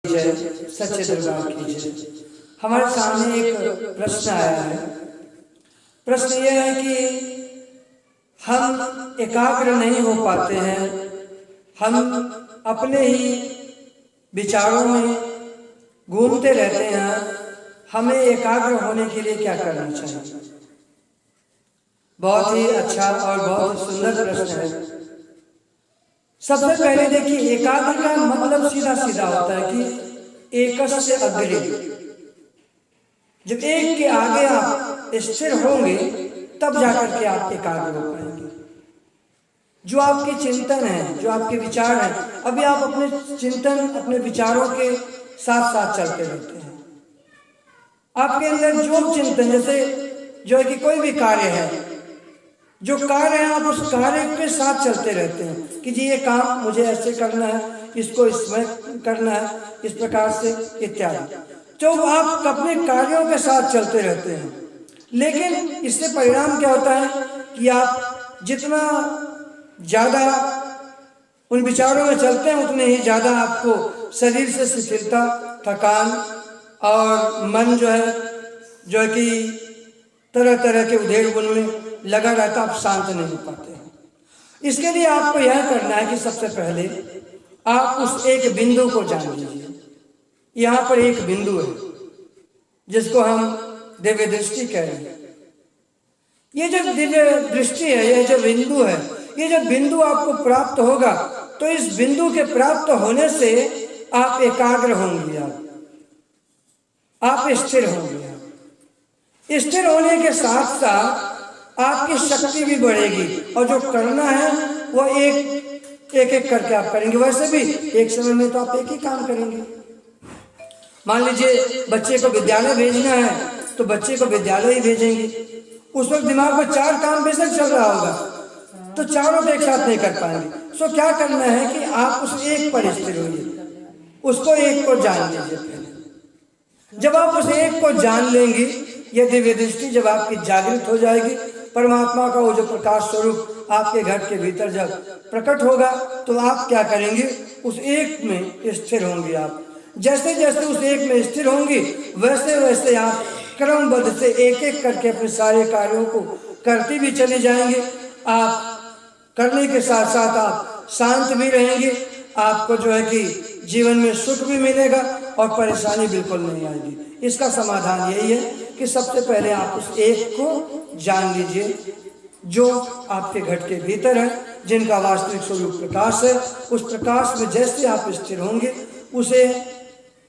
जय, सच्चे दरबार की जय। हमारे सामने एक प्रश्न आया है। प्रश्न यह है कि हम एकाग्र नहीं हो पाते हैं, हम अपने ही विचारों में घूमते रहते हैं, हमें एकाग्र होने के लिए क्या करना चाहिए? बहुत ही अच्छा और बहुत सुंदर प्रश्न है। सबसे पहले देखिए, एकाग्र का मतलब सीधा सीधा होता है कि एकस्य अग्रे। जब एक के आगे आप स्थिर होंगे तब जाकर के आप एकाग्र हो पाएंगे। जो आपके चिंतन है, जो आपके विचार हैं, अभी आप अपने चिंतन, अपने विचारों के साथ साथ चलते रहते हैं। आपके अंदर जो चिंतन, जैसे जो है कि कोई भी कार्य है, जो कार्य है आप उस कार्य के साथ चलते रहते हैं कि जी ये काम मुझे ऐसे करना है, इसको इसमें करना है, इस प्रकार से इत्यादि। तो आप अपने कार्यों के साथ चलते रहते हैं, लेकिन इससे परिणाम क्या होता है कि आप जितना ज़्यादा उन विचारों में चलते हैं उतने ही ज़्यादा आपको शरीर से शिथिलता, थकान और मन जो है कि तरह तरह के उधेड़-बुन में लगा रहता, आप शांत नहीं हो पाते हैं। इसके लिए आपको यह करना है कि सबसे पहले आप उस एक बिंदु को जान लीजिए। यहाँ पर एक बिंदु है जिसको हम दिव्य दृष्टि कह रहे हैं। ये जो दिव्य दृष्टि है, ये जो बिंदु है, ये जो बिंदु आपको प्राप्त होगा तो इस बिंदु के प्राप्त होने से आप एकाग्र होंगे, आप स्थिर होंगे। स्थिर होने के साथ साथ आपकी शक्ति भी बढ़ेगी और जो करना है वो एक एक करके आप करेंगे। वैसे भी एक समय में तो आप एक ही काम करेंगे। मान लीजिए बच्चे को विद्यालय भेजना है तो बच्चे को विद्यालय ही भेजेंगे। उस वक्त दिमाग में 4 काम बेशक चल रहा होगा तो चारों को एक साथ नहीं कर पाएंगे। सो क्या करना है कि आप उस एक पर स्थिर होइए, उसको एक को जान लीजिए पहले। जब आप उस एक को जान लेंगे, यह दिव्य दृष्टि जब आपकी जागृत हो जाएगी, परमात्मा का वो जो प्रकाश स्वरूप आपके घर के भीतर जब प्रकट होगा तो आप क्या करेंगे, उस एक में स्थिर होंगे। आप जैसे जैसे उस एक में स्थिर होंगे वैसे वैसे आप क्रमबद्ध से एक एक करके अपने सारे कार्यों को करते भी चले जाएंगे। आप करने के साथ साथ आप शांत भी रहेंगे। आपको जो है कि जीवन में सुख भी मिलेगा और परेशानी बिल्कुल नहीं आएगी। इसका समाधान यही है कि सबसे पहले आप उस एक को जान लीजिए जो आपके घट के भीतर है, जिनका वास्तविक स्वरूप प्रकाश है। उस प्रकाश में जैसे आप स्थिर होंगे उसे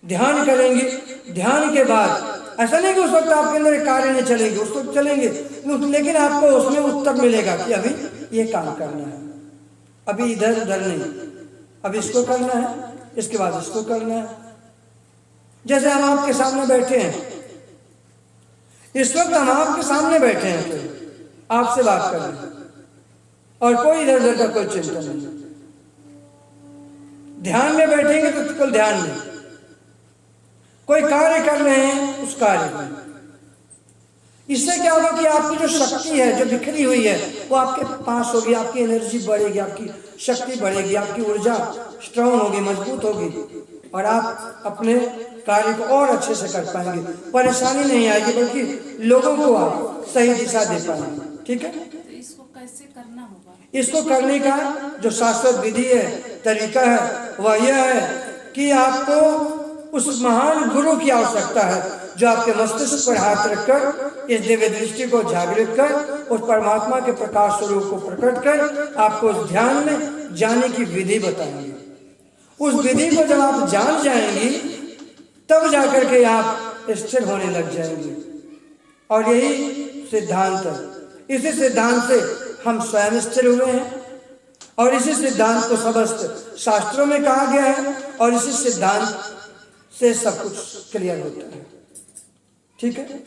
ध्यान करेंगे। ध्यान के बाद ऐसा नहीं कि उस वक्त आपके अंदर कार्य नहीं चलेंगे, उस वक्त चलेंगे, लेकिन आपको उसमें उत्तर मिलेगा कि अभी ये काम करना है, अभी इधर उधर नहीं, अब इसको करना है, इसके बाद इसको करना है। जैसे हम आपके सामने बैठे हैं, इस वक्त हम आपके सामने बैठे हैं, तो आपसे बात कर रहे हैं और कोई इधर उधर का कोई चिंता नहीं। ध्यान में बैठेंगे तो केवल ध्यान में, कोई कार्य कर रहे हैं उस कार्य में। इससे क्या होगा कि आपकी जो शक्ति है जो बिखरी हुई है वो आपके पास होगी, आपकी एनर्जी बढ़ेगी, आपकी शक्ति बढ़ेगी, आपकी ऊर्जा स्ट्रांग होगी, मजबूत होगी और आप अपने कार्य को और अच्छे से कर पाएंगे। परेशानी नहीं आएगी बल्कि लोगों को आप सही दिशा दे पाएंगे। ठीक है, तो इसको कैसे करना होगा? इसको करने का जो शाश्वत विधि है, तरीका है, वह यह है कि आपको उस महान गुरु की आवश्यकता है जो आपके मस्तिष्क पर हाथ रखकर इस दिव्य दृष्टि को जागृत कर उस परमात्मा के प्रकाश स्वरूप को प्रकट कर आपको उस ध्यान में जाने की विधि बताएंगे। उस विधि को जब आप जान जाएंगी तब जाकर के आप स्थिर होने लग जाएंगे। और यही सिद्धांत है। इसी सिद्धांत से हम स्वयं स्थिर हुए हैं और इसी सिद्धांत को समस्त शास्त्रों में कहा गया है और इसी सिद्धांत से सब कुछ क्लियर होता है। ठीक है,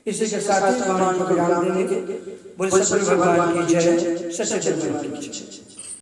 इसी के साथ ही भगवान को विराम देंगे। बोले सतगुरु भगवान की जय, सच्चे दरबार की जय।